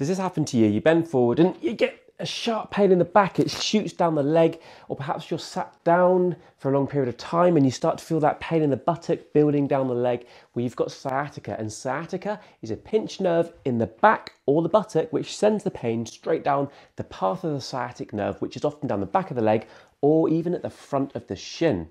Does this happen to you? You bend forward and you get a sharp pain in the back, it shoots down the leg, or perhaps you're sat down for a long period of time and you start to feel that pain in the buttock building down the leg. Well, you've got sciatica, and sciatica is a pinched nerve in the back or the buttock which sends the pain straight down the path of the sciatic nerve, which is often down the back of the leg or even at the front of the shin.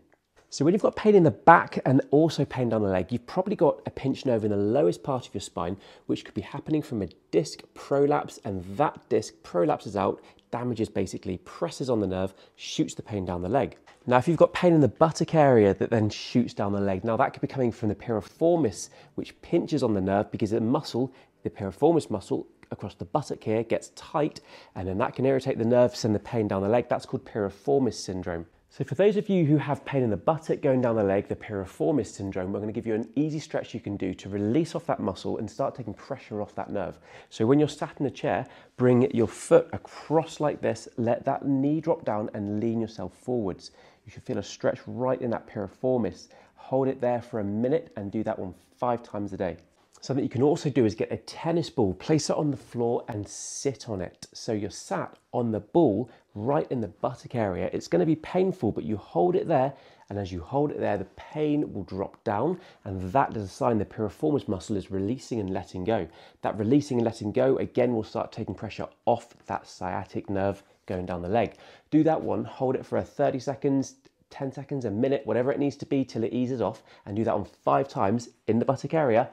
So when you've got pain in the back and also pain down the leg, you've probably got a pinched nerve in the lowest part of your spine, which could be happening from a disc prolapse, and that disc prolapses out, damages basically, presses on the nerve, shoots the pain down the leg. Now, if you've got pain in the buttock area that then shoots down the leg, now that could be coming from the piriformis, which pinches on the nerve because the muscle, the piriformis muscle, across the buttock here gets tight, and then that can irritate the nerve, send the pain down the leg. That's called piriformis syndrome. So for those of you who have pain in the buttock going down the leg, the piriformis syndrome, we're going to give you an easy stretch you can do to release off that muscle and start taking pressure off that nerve. So when you're sat in a chair, bring your foot across like this, let that knee drop down and lean yourself forwards. You should feel a stretch right in that piriformis. Hold it there for a minute and do that one 5 times a day. Something you can also do is get a tennis ball, place it on the floor and sit on it. So you're sat on the ball right in the buttock area. It's going to be painful, but you hold it there, and as you hold it there, the pain will drop down, and that is a sign the piriformis muscle is releasing and letting go. That releasing and letting go, again, will start taking pressure off that sciatic nerve going down the leg. Do that one, hold it for 30 seconds, 10 seconds, a minute, whatever it needs to be till it eases off, and do that on 5 times in the buttock area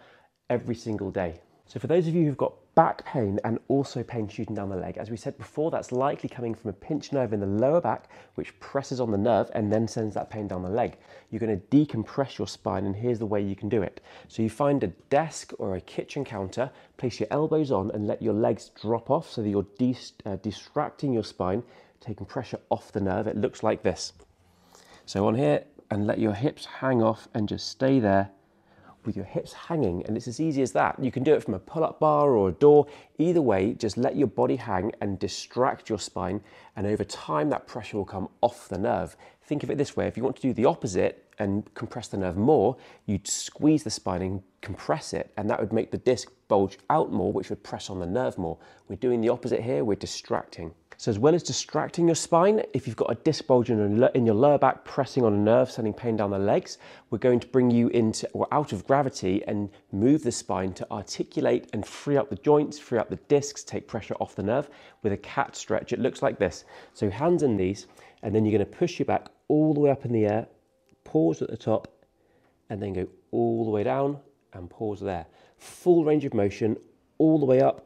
every single day. So for those of you who've got back pain and also pain shooting down the leg, as we said before, that's likely coming from a pinched nerve in the lower back, which presses on the nerve and then sends that pain down the leg. You're going to decompress your spine, and here's the way you can do it. So you find a desk or a kitchen counter, place your elbows on and let your legs drop off so that you're distracting your spine, taking pressure off the nerve. It looks like this. So on here, and let your hips hang off and just stay there with your hips hanging, and it's as easy as that. You can do it from a pull-up bar or a door. Either way, just let your body hang and distract your spine, and over time that pressure will come off the nerve. Think of it this way: if you want to do the opposite and compress the nerve more, you'd squeeze the spine and compress it, and that would make the disc bulge out more, which would press on the nerve more. We're doing the opposite here, we're distracting. So as well as distracting your spine, if you've got a disc bulge in your lower back pressing on a nerve, sending pain down the legs, we're going to bring you into or out of gravity and move the spine to articulate and free up the joints, free up the discs, take pressure off the nerve with a cat stretch. It looks like this. So hands and knees, and then you're going to push your back all the way up in the air, pause at the top, and then go all the way down and pause there. Full range of motion, all the way up,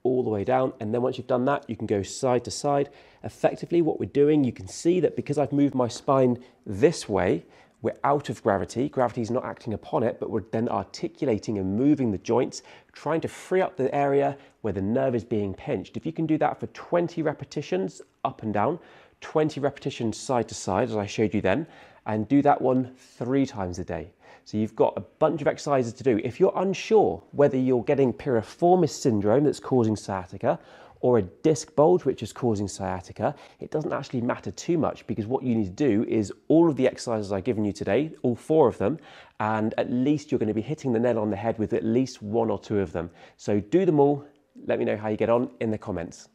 all the way down, and then once you've done that, you can go side to side. Effectively, what we're doing, you can see that because I've moved my spine this way, we're out of gravity. Gravity is not acting upon it, but we're then articulating and moving the joints, trying to free up the area where the nerve is being pinched. If you can do that for 20 repetitions up and down, 20 repetitions side to side, as I showed you then, and do that one 3 times a day. So you've got a bunch of exercises to do. If you're unsure whether you're getting piriformis syndrome that's causing sciatica or a disc bulge which is causing sciatica, it doesn't actually matter too much, because what you need to do is all of the exercises I've given you today, all 4 of them, and at least you're going to be hitting the nail on the head with at least 1 or 2 of them. So do them all. Let me know how you get on in the comments.